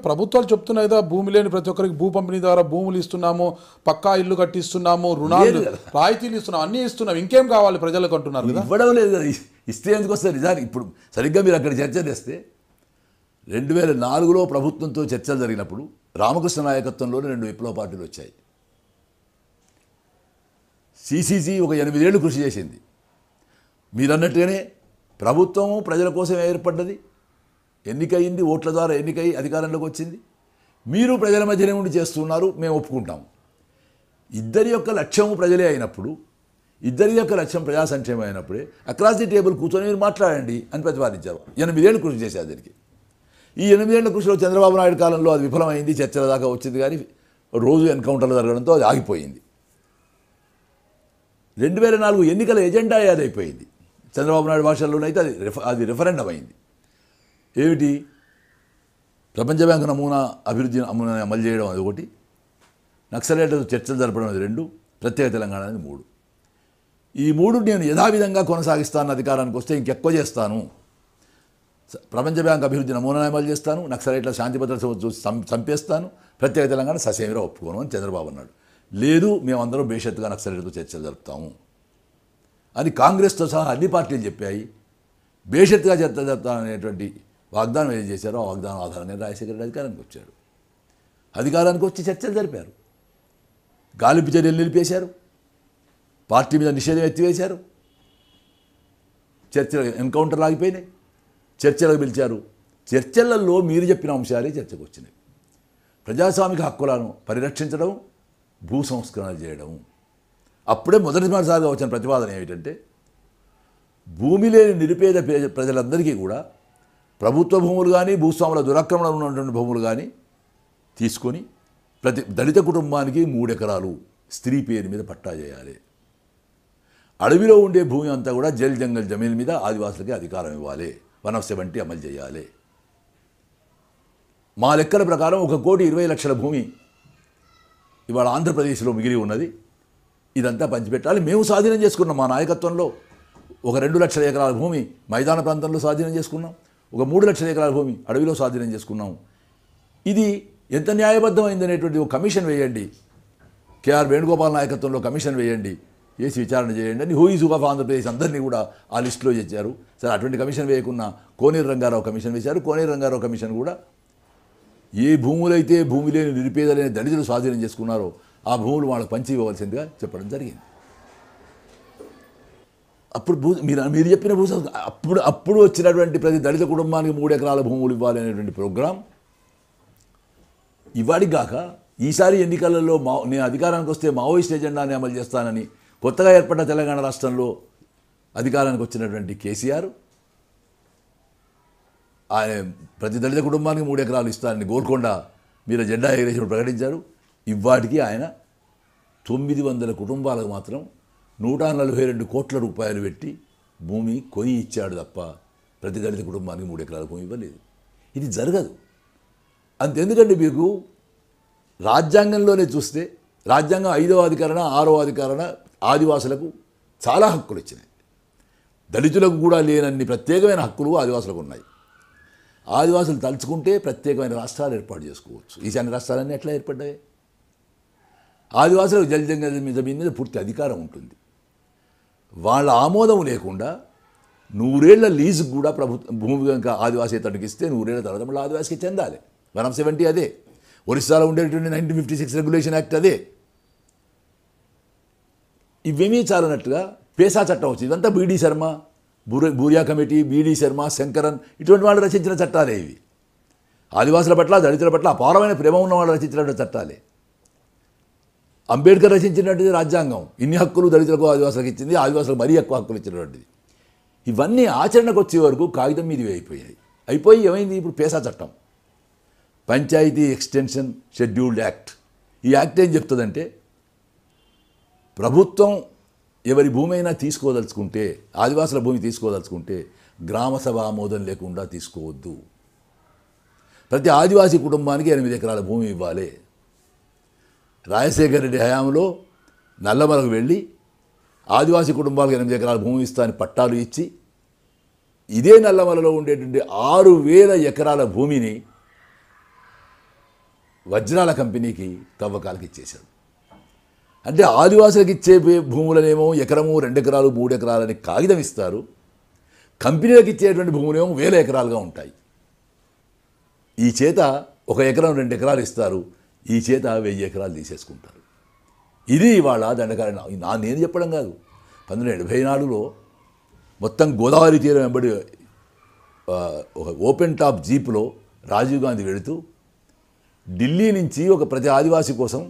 ప్రభుత్వాలు చెప్తున్నాయి కదా, భూమి లేని ప్రతి ఒక్కరికి భూ పంపిణీ ద్వారా భూములు ఇస్తున్నాము, పక్కా ఇల్లు కట్టిస్తున్నాము, రుణాలు రాయితీలు ఇస్తున్నాము, అన్నీ ఇస్తున్నాం, ఇంకేం కావాలి ప్రజలకు అంటున్నారు కదా. ఇవ్వడం లేదు కదా, ఇస్తే ఎందుకు వస్తారు నిజానికి. ఇప్పుడు సరిగ్గా మీరు అక్కడ చర్చ చేస్తే 2004లో ప్రభుత్వంతో చర్చలు జరిగినప్పుడు రామకృష్ణ నాయకత్వంలోనే 2 విప్లవ పార్టీలు వచ్చాయి. సిసిసి ఒక 8 ఏళ్ళు కృషి చేసింది. మీరన్నట్టుగానే ప్రభుత్వము ప్రజల కోసం ఏర్పడ్డది, ఎన్నికయింది, ఓట్ల ద్వారా ఎన్నికై అధికారంలోకి వచ్చింది. మీరు ప్రజల మధ్యనే ఉండి చేస్తున్నారు, మేము ఒప్పుకుంటాము. ఇద్దరి యొక్క లక్ష్యము ప్రజలే అయినప్పుడు, ఇద్దరి యొక్క లక్ష్యం ప్రజా సంక్షేమం అయినప్పుడే అక్రాస్ ది టేబుల్ కూర్చొని మీరు మాట్లాడండి అని ప్రతిపాదించారు. 8 ఏళ్ళు కృషి చేశారు దానికి. ఈ 8 ఏళ్ల కృషిలో చంద్రబాబు నాయుడు కాలంలో అది విఫలమైంది, చర్చల దాకా వచ్చింది, కానీ రోజు ఎన్కౌంటర్లు జరగడంతో అది ఆగిపోయింది. 2004 ఎన్నికల ఎజెండా అదైపోయింది. చంద్రబాబు నాయుడు భాషల్లోనైతే అది రిఫరెండం అయింది. ఏమిటి? ప్రపంచ బ్యాంకు నమూనా అభివృద్ధి అమలు చేయడం అది ఒకటి, నక్సలైట్లతో చర్చలు జరపడం అది 2, ప్రత్యేక తెలంగాణ అనేది 3. ఈ 3 నేను యథావిధంగా కొనసాగిస్తాను, అధికారానికి వస్తే ఇంకెక్కువ చేస్తాను. ప్రపంచ బ్యాంక్ అభివృద్ధి నమూనా అమలు చేస్తాను, నక్సలైట్ల శాంతి భద్రత చూసి చంపేస్తాను, ప్రత్యేక తెలంగాణ ససేమిరా ఒప్పుకోను అని చంద్రబాబు అన్నాడు. లేదు, మేమందరం భవిష్యత్తుగా నక్సలైట్లతో చర్చలు జరుపుతాము అని కాంగ్రెస్తో సహా అన్ని పార్టీలు చెప్పాయి. భవిష్యత్తుగా చర్చలు జరుపుతామనేటువంటి వాగ్దానం ఏం చేశారో ఆ వాగ్దానం ఆధారంగా రాజశేఖర రెడ్డి అధికారానికి వచ్చాడు. అధికారానికి వచ్చి చర్చలు జరిపారు, గాలింపు చర్యలు నిలిపేశారు, పార్టీ మీద నిషేధం ఎత్తివేశారు, చర్చలు ఎన్కౌంటర్లు ఆగిపోయినాయి, చర్చలకు పిలిచారు. చర్చలలో మీరు చెప్పిన అంశాలే చర్చకు వచ్చినాయి. ప్రజాస్వామిక హక్కులను పరిరక్షించడం, భూ సంస్కరణలు చేయడం. అప్పుడే మొదటిసారిగా వచ్చిన ప్రతిపాదన ఏమిటంటే, భూమి లేని నిరుపేద ప్రజలందరికీ కూడా ప్రభుత్వ భూములు కానీ, భూస్వాముల దురాక్రమణలో ఉన్నటువంటి భూములు కానీ తీసుకొని ప్రతి దళిత కుటుంబానికి 3 ఎకరాలు స్త్రీ పేరు మీద పట్టా చేయాలి. అడవిలో ఉండే భూమి అంతా కూడా జల్ జంగల్ జమీన్ మీద ఆదివాసులకి అధికారం ఇవ్వాలి, 170 అమలు చేయాలి. మా లెక్కల ప్రకారం 1,20,00,000 భూమి ఇవాళ ఆంధ్రప్రదేశ్లో మిగిలి ఉన్నది. ఇదంతా పంచిపెట్టాలి. మేము స్వాధీనం చేసుకున్నాం, మా నాయకత్వంలో ఒక 2 లక్షల ఎకరాల భూమి మైదాన ప్రాంతంలో స్వాధీనం చేసుకున్నాం, ఒక 3 లక్షల ఎకరాల భూమి అడవిలో స్వాధీనం చేసుకున్నాం. ఇది ఎంత న్యాయబద్ధమైందనేటువంటి ఒక కమిషన్ వేయండి, కేఆర్ వేణుగోపాల్ నాయకత్వంలో కమిషన్ వేయండి, చేసి విచారణ చేయండి అని హూఈజ్ ఆఫ్ ఆంధ్రప్రదేశ్ అందరినీ కూడా ఆ లిస్టులో చేశారు. సరే, అటువంటి కమిషన్ వేయకుండా కోనేరు రంగారావు కమిషన్ వేశారు. కోనేరు రంగారావు కమిషన్ కూడా ఏ భూములైతే భూమి లేని నిరుపేదలైన దళితులు స్వాధీనం చేసుకున్నారో ఆ భూములు వాళ్ళకి పంచి ఇవ్వవలసిందిగా చెప్పడం జరిగింది. అప్పుడు మీరు చెప్పిన భూ అప్పుడు వచ్చినటువంటి ప్రతి దళిత కుటుంబానికి 3 ఎకరాల భూములు ఇవ్వాలి అనేటువంటి ప్రోగ్రాం ఇవాడికి కాక ఈసారి ఎన్నికలలో నేను అధికారానికి వస్తే మావోయిస్ట్ ఎజెండాని అమలు చేస్తానని కొత్తగా ఏర్పడ్డ తెలంగాణ రాష్ట్రంలో అధికారానికి వచ్చినటువంటి కేసీఆర్ ఆయన ప్రతి దళిత కుటుంబానికి 3 ఎకరాలు ఇస్తానని గోల్కొండ మీరు జెండా ఎగరేసినప్పుడు ప్రకటించారు. ఇవాటికి ఆయన 900 కుటుంబాలకు మాత్రం 142 కోట్ల రూపాయలు పెట్టి భూమి కొని ఇచ్చాడు తప్ప ప్రతి దళిత కుటుంబానికి 3 ఎకరాల భూమి ఇవ్వలేదు. ఇది జరగదు. అంతెందుకంటే మీకు రాజ్యాంగంలోనే చూస్తే రాజ్యాంగం 5వ అధికరణ 6వ అధికరణ ఆదివాసులకు చాలా హక్కులు ఇచ్చినాయి. దళితులకు కూడా లేనన్ని ప్రత్యేకమైన హక్కులు ఆదివాసులకు ఉన్నాయి. ఆదివాసులు తలుచుకుంటే ప్రత్యేకమైన రాష్ట్రాలు ఏర్పాటు చేసుకోవచ్చు. ఈశాన్య రాష్ట్రాలన్నీ ఎట్లా ఏర్పడ్డాయి? ఆదివాసులకు జల్ జంగల్ జమీన్ మీద పూర్తి అధికారం ఉంటుంది. వాళ్ళ ఆమోదం లేకుండా 100 ఏళ్ల లీజుకు కూడా భూమి కనుక ఆదివాసీతడికి ఇస్తే 100 ఏళ్ల తర్వాత మళ్ళీ ఆదివాసికి చెందాలి. 170 అదే. ఒరిస్సాలో ఉండేటువంటి 1956 రెగ్యులేషన్ యాక్ట్ అదే. ఇవేమీ చాలన్నట్టుగా పేసా చట్టం వచ్చింది. ఇదంతా బీడీ శర్మ, బూరియా కమిటీ, బీడీ శర్మ, శంకరన్ ఇటువంటి వాళ్ళు రచించిన చట్టాలే ఇవి. ఆదివాసుల పట్ల దళితుల పట్ల అపారమైన ప్రేమ ఉన్న వాళ్ళు రచించినటువంటి చట్టాలే. అంబేద్కర్ రచించినటువంటిది రాజ్యాంగం. ఇన్ని హక్కులు దళితులకు ఆదివాసులకు ఇచ్చింది, ఆదివాసులకు మరీ ఎక్కువ హక్కులు ఇచ్చినటువంటిది. ఇవన్నీ ఆచరణకు వచ్చే వరకు కాగితం మీదవి అయిపోయి ఏమైంది? ఇప్పుడు పేసా చట్టం, పంచాయతీ ఎక్స్టెన్షన్ షెడ్యూల్డ్ యాక్ట్. ఈ యాక్ట్ ఏం చెప్తుందంటే, ప్రభుత్వం ఎవరి భూమి అయినా తీసుకోదలుచుకుంటే, ఆదివాసుల భూమి తీసుకోదలుచుకుంటే గ్రామ సభ ఆమోదం లేకుండా తీసుకోవద్దు. ప్రతి ఆదివాసీ కుటుంబానికి 8 ఎకరాల భూమి ఇవ్వాలి. రాజశేఖర రెడ్డి హయాంలో నల్లమలకు వెళ్ళి ఆదివాసీ కుటుంబాలకు 8 ఎకరాల భూమి ఇస్తానని పట్టాలు ఇచ్చి, ఇదే నల్లమలలో ఉండేటువంటి 6,000 ఎకరాల భూమిని వజ్రాల కంపెనీకి తవ్వకాలకు ఇచ్చేశాడు. అంటే ఆదివాసులకు ఇచ్చే భూములనేమో ఎకరము 2 ఎకరాలు 3 ఎకరాలని కాగితం ఇస్తారు, కంపెనీలకు ఇచ్చేటువంటి భూములేమో 1000 ఎకరాలుగా ఉంటాయి. ఈ చేత 1 ఎకరం 2 ఎకరాలు ఇస్తారు, ఈ చేత 1000 ఎకరాలు తీసేసుకుంటారు. ఇది ఇవాళ దండకారణ్యం. నేను చెప్పడం కాదు. 1974లో మొత్తం గోదావరి తీరం వెంబడి ఒక ఓపెన్ టాప్ జీప్లో రాజీవ్ గాంధీ వెళుతూ ఢిల్లీ నుంచి ప్రతి ఆదివాసీ కోసం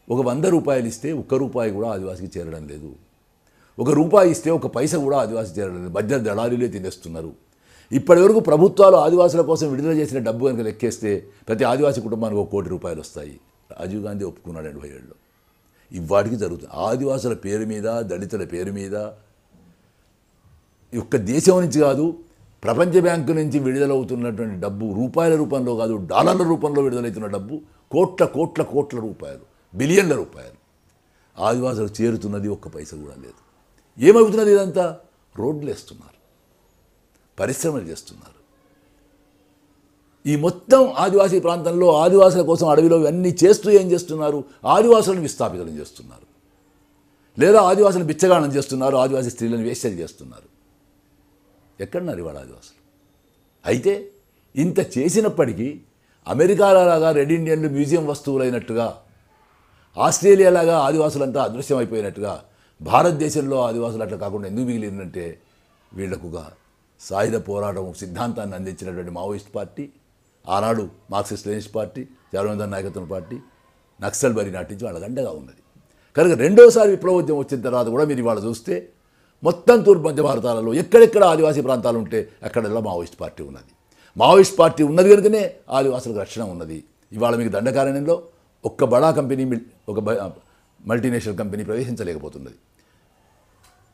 100 రూపాయలు ఇస్తే 1 రూపాయి కూడా ఆదివాసికి చేరడం లేదు, 1 రూపాయి ఇస్తే 1 పైసా కూడా ఆదివాసి చేరడం లేదు, మధ్య దళారీలే తినేస్తున్నారు. ఇప్పటివరకు ప్రభుత్వాలు ఆదివాసుల కోసం విడుదల చేసిన డబ్బు కనుక లెక్కేస్తే ప్రతి ఆదివాసీ కుటుంబానికి 1 కోటి రూపాయలు వస్తాయి. రాజీవ్ గాంధీ ఒప్పుకున్నాడు 87లో. ఇవాటికి జరుగుతుంది. ఆదివాసుల పేరు మీద, దళితుల పేరు మీద ఒక్క దేశం నుంచి కాదు, ప్రపంచ బ్యాంకు నుంచి విడుదలవుతున్నటువంటి డబ్బు రూపాయల రూపంలో కాదు, డాలర్ల రూపంలో విడుదలవుతున్న డబ్బు కోట్ల రూపాయలు, బిలియన్ల రూపాయలు ఆదివాసులకు చేరుతున్నది 1 పైసా కూడా లేదు. ఏమవుతున్నది? ఇదంతా రోడ్లు వేస్తున్నారు, పరిశ్రమలు చేస్తున్నారు. ఈ మొత్తం ఆదివాసీ ప్రాంతంలో ఆదివాసుల కోసం అడవిలో ఇవన్నీ చేస్తూ ఏం చేస్తున్నారు? ఆదివాసులను విస్థాపితం చేస్తున్నారు, లేదా ఆదివాసులను బిచ్చగాణం చేస్తున్నారు, ఆదివాసీ స్త్రీలను వేశ్యలు చేస్తున్నారు. ఎక్కడున్నారు ఇవాళ ఆదివాసులు? అయితే ఇంత చేసినప్పటికీ అమెరికాలాగా రెడ్ ఇండియన్లు మ్యూజియం వస్తువులైనట్టుగా, ఆస్ట్రేలియాలాగా ఆదివాసులంతా అదృశ్యమైపోయినట్టుగా భారతదేశంలో ఆదివాసులు అట్లా కాకుండా ఎందుకు మిగిలిందంటే వీళ్లకు ఒక సాయుధ పోరాటం సిద్ధాంతాన్ని అందించినటువంటి మావోయిస్ట్ పార్టీ, ఆనాడు మార్క్సిస్ట్ లెనినిస్ట్ పార్టీ, జవహర్లాల్ నాయకత్వం పార్టీ నక్సల్ బరి నాటించి వాళ్ళ దండగా ఉన్నది. కనుక రెండోసారి విప్లవోద్యమం వచ్చిన తర్వాత కూడా మీరు ఇవాళ చూస్తే మొత్తం తూర్పు మధ్య భారతాలలో ఎక్కడెక్కడ ఆదివాసీ ప్రాంతాలు ఉంటే అక్కడల్లా మావోయిస్ట్ పార్టీ ఉన్నది. మావోయిస్ట్ పార్టీ ఉన్నది కనుకనే ఆదివాసులకు రక్షణ ఉన్నది. ఇవాళ మీకు దండకారణ్యంలో ఒక్క బడా కంపెనీ, ఒక మల్టీనేషనల్ కంపెనీ ప్రవేశించలేకపోతున్నది.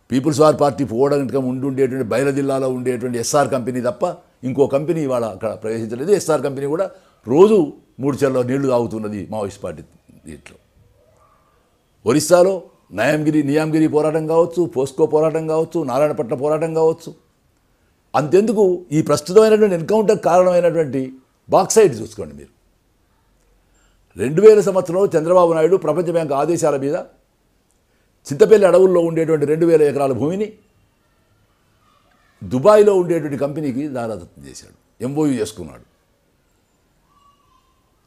పీపుల్స్ వార్ పార్టీ పోవడానికి ఉండేటువంటి బయలు జిల్లాలో ఉండేటువంటి ఎస్ఆర్ కంపెనీ తప్ప ఇంకో కంపెనీ ఇవాళ అక్కడ ప్రవేశించలేదు. ఎస్ఆర్ కంపెనీ కూడా రోజు 3 చెర్ల నీళ్లు తాగుతున్నది మావోయిస్ట్ పార్టీ దీంట్లో. ఒరిస్సాలో నియామగిరి పోరాటం కావచ్చు, పోస్కో పోరాటం కావచ్చు, నారాయణపట్నం పోరాటం కావచ్చు. అంతెందుకు ఈ ప్రస్తుతమైనటువంటి ఎన్కౌంటర్ కారణమైనటువంటి బాక్సైట్ చూసుకోండి మీరు. 2000 సంవత్సరంలో చంద్రబాబు నాయుడు ప్రపంచ బ్యాంకు ఆదేశాల మీద చింతపల్లి అడవుల్లో ఉండేటువంటి 2000 ఎకరాల భూమిని దుబాయ్లో ఉండేటువంటి కంపెనీకి దారాదత్తం చేశాడు, ఎంఓయూ చేసుకున్నాడు.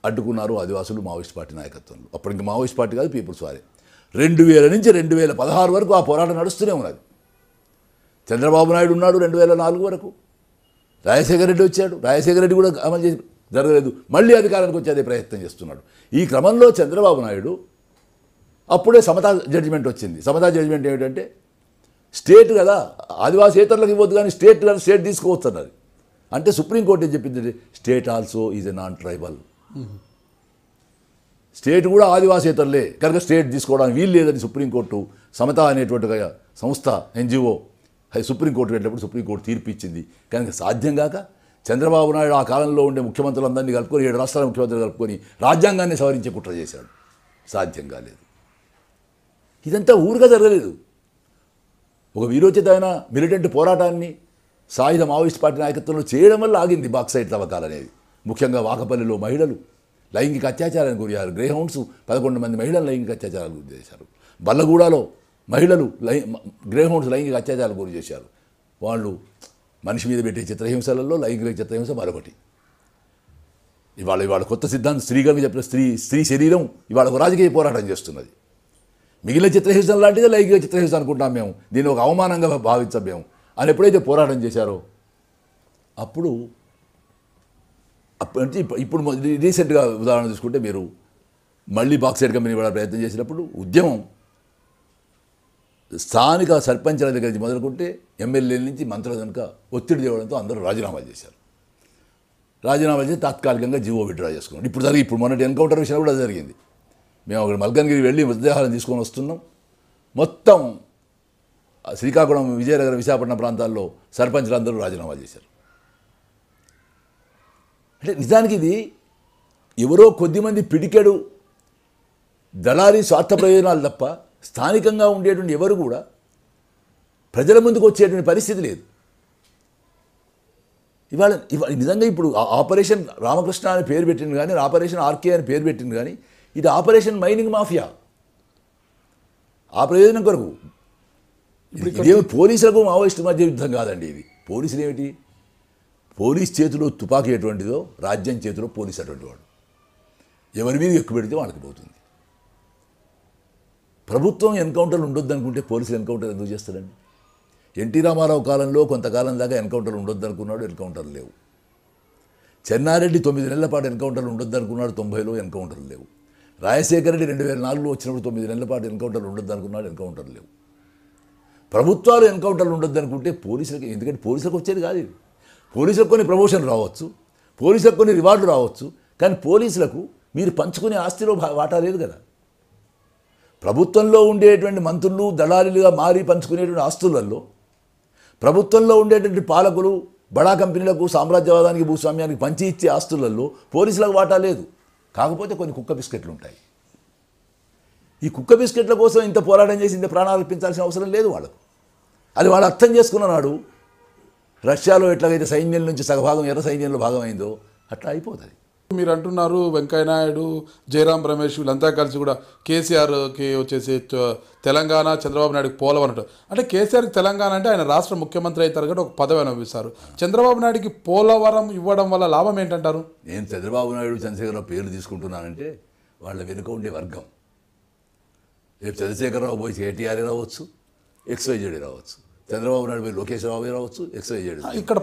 అడ్డుకున్నారు ఆదివాసులు మావోయిస్ట్ పార్టీ నాయకత్వంలో. అప్పుడు ఇంకా మావోయిస్ట్ పార్టీ కాదు, పీపుల్స్ వారే. 2000 నుంచి 2016 వరకు ఆ పోరాటం నడుస్తూనే ఉన్నది. చంద్రబాబు నాయుడు ఉన్నాడు 2004 వరకు. రాజశేఖర రెడ్డి వచ్చాడు, రాజశేఖర రెడ్డి కూడా అమలు చేసి జరగలేదు. మళ్ళీ అధికారానికి వచ్చి అదే ప్రయత్నం చేస్తున్నాడు. ఈ క్రమంలో చంద్రబాబు నాయుడు అప్పుడే సమతా జడ్జిమెంట్ వచ్చింది. సమతా జడ్జిమెంట్ ఏమిటంటే స్టేట్ కదా, ఆదివాసేతరులకు ఇవ్వద్దు కానీ స్టేట్ తీసుకోవచ్చు అన్నది. అంటే సుప్రీంకోర్టు ఏం చెప్పింది? State also is a non tribal. State కూడా ఆదివాసేతరులే కనుక స్టేట్ తీసుకోవడానికి వీలు లేదని సుప్రీంకోర్టు సమతా అనేటువంటి సంస్థ ఎన్జిఓ సుప్రీంకోర్టు వెళ్ళినప్పుడు సుప్రీంకోర్టు తీర్పు ఇచ్చింది. కనుక సాధ్యం కాక చంద్రబాబు నాయుడు ఆ కాలంలో ఉండే ముఖ్యమంత్రులందరినీ కలుపుకొని 7 రాష్ట్రాల ముఖ్యమంత్రులు కలుపుకొని రాజ్యాంగాన్ని సవరించే కుట్ర చేశాడు. సాధ్యం కాలేదు. ఇదంతా ఊరుగా జరగలేదు. ఒక వీరోచితమైన మిలిటెంట్ పోరాటాన్ని సాయుధ మావోయిస్ట్ పార్టీ నాయకత్వంలో చేయడం వల్ల ఆగింది బాక్సైట్ తవ్వకాలు అనేది. ముఖ్యంగా వాకపల్లిలో మహిళలు లైంగిక అత్యాచారానికి గురయ్యారు. గ్రేహౌండ్స్ 11 మంది మహిళలు లైంగిక అత్యాచారాలు గురి చేశారు. బల్లగూడలో మహిళలు గ్రేహౌండ్స్ లైంగిక అత్యాచారాలు గురి చేశారు. వాళ్ళు మనిషి మీద పెట్టే చిత్రహింసలలో లైంగిక చిత్రహింస మరొకటి. ఇవాళ కొత్త సిద్ధాంతం స్త్రీగా చెప్పిన స్త్రీ శరీరం ఇవాళ ఒక రాజకీయ పోరాటం చేస్తున్నది. మిగిలిన చిత్రహింస లాంటిదే లైంగిక చిత్రహింస అనుకుంటాం మేము, దీన్ని ఒక అవమానంగా భావించాం మేము అని ఎప్పుడైతే పోరాటం చేశారో అప్పుడు ఇప్పుడు రీసెంట్గా ఉదాహరణ చూసుకుంటే మీరు మళ్ళీ బాక్సైట్ కంపెనీ కూడా ప్రయత్నం చేసినప్పుడు ఉద్యమం స్థానిక సర్పంచ్ల దగ్గర నుంచి మొదలుకుంటే ఎమ్మెల్యేల నుంచి మంత్రుల కనుక ఒత్తిడి తేవడంతో అందరూ రాజీనామాలు చేశారు. రాజీనామాలు చేసి తాత్కాలికంగా జీవో విత్డ్రా చేసుకున్నాం. ఇప్పుడు మొన్నటి ఎన్కౌంటర్ విషయం కూడా జరిగింది. మేము అక్కడ మల్కన్గిరి వెళ్ళి మృతదేహాలను తీసుకొని వస్తున్నాం. మొత్తం శ్రీకాకుళం, విజయనగరం, విశాఖపట్నం ప్రాంతాల్లో సర్పంచ్లందరూ రాజీనామాలు చేశారు. అంటే నిజానికి ఇది ఎవరో కొద్దిమంది పిడికెడు దళారీ స్వార్థ ప్రయోజనాలు తప్ప స్థానికంగా ఉండేటువంటి ఎవరు కూడా ప్రజల ముందుకు వచ్చేటువంటి పరిస్థితి లేదు. ఇవాళ నిజంగా ఇప్పుడు ఆపరేషన్ రామకృష్ణ అని పేరు పెట్టింది కానీ, ఆపరేషన్ ఆర్కే అని పేరు పెట్టింది కానీ, ఇది ఆపరేషన్ మైనింగ్ మాఫియా. ఆ ప్రయోజనం కొరకు. ఇదేమి పోలీసులకు మావోయిస్టు మధ్య యుద్ధం కాదండి. ఇది పోలీసులు ఏమిటి? పోలీస్ చేతిలో తుపాకీ ఎటువంటిదో రాజ్యం చేతిలో పోలీసు అటువంటి వాడు. ఎవరి మీద ఎక్కువ పెడితే వాళ్ళకి పోతుంది. ప్రభుత్వం ఎన్కౌంటర్లు ఉండొద్దు అనుకుంటే పోలీసులు ఎన్కౌంటర్ ఎందుకు చేస్తారండి? ఎన్టీ రామారావు కాలంలో కొంతకాలం దాకా ఎన్కౌంటర్లు ఉండొద్దు అనుకున్నాడు, ఎన్కౌంటర్లు లేవు. చెన్నారెడ్డి 9 నెలల పాటు ఎన్కౌంటర్లు ఉండొద్దు అనుకున్నాడు, 90లో ఎన్కౌంటర్లు లేవు. రాజశేఖర రెడ్డి 2004లో వచ్చినప్పుడు 9 నెలల పాటు ఎన్కౌంటర్లు ఉండొద్దు అనుకున్నాడు, ఎన్కౌంటర్లు లేవు. ప్రభుత్వాలు ఎన్కౌంటర్లు ఉండొద్దు అనుకుంటే పోలీసులకి, ఎందుకంటే పోలీసులకు వచ్చేది కాదు ఇది. పోలీసులకు కొన్ని ప్రమోషన్ రావచ్చు, పోలీసులకు కొన్ని రివార్డులు రావచ్చు, కానీ పోలీసులకు మీరు పంచుకునే ఆస్తిలో వాటా లేదు కదా. ప్రభుత్వంలో ఉండేటువంటి మంత్రులు దళారీలుగా మారి పంచుకునేటువంటి ఆస్తులలో, ప్రభుత్వంలో ఉండేటువంటి పాలకులు బడా కంపెనీలకు, సామ్రాజ్యవాదానికి, భూస్వామ్యానికి పంచి ఇచ్చే ఆస్తులలో పోలీసులకు వాటా లేదు. కాకపోతే కొన్ని కుక్క బిస్కెట్లు ఉంటాయి. ఈ కుక్క బిస్కెట్ల కోసం ఇంత పోరాటం చేసి ఇంత ప్రాణాలు అర్పించాల్సిన అవసరం లేదు వాళ్ళకు. అది వాళ్ళు అర్థం చేసుకున్నాడు. రష్యాలో ఎట్లాగైతే సైన్యం నుంచి సగభాగం ఎర్ర సైన్యంలో భాగమైందో అట్లా అయిపోతుంది. మీరు అంటున్నారు వెంకయ్యనాయుడు, జయరాం రమేష్ వీళ్ళంతా కలిసి కూడా కేసీఆర్కి వచ్చేసి తెలంగాణ, చంద్రబాబు నాయుడుకి పోలవరం అంటారు. అంటే కేసీఆర్కి తెలంగాణ అంటే ఆయన రాష్ట్ర ముఖ్యమంత్రి అవుతారు కాబట్టి ఒక పదవి అనుభవిస్తారు. చంద్రబాబు నాయుడుకి పోలవరం ఇవ్వడం వల్ల లాభం ఏంటంటారు? నేను చంద్రబాబు నాయుడు, చంద్రశేఖరరావు పేర్లు తీసుకుంటున్నానంటే వాళ్ళ వెనుక ఉండే వర్గం. రేపు చంద్రశేఖరరావు పోయి కేటీఆర్ రావచ్చు, XYZ రావచ్చు. చంద్రబాబు నాయుడు పోయి లోకేష్ రావు రావచ్చు, XYZ. ఇక్కడ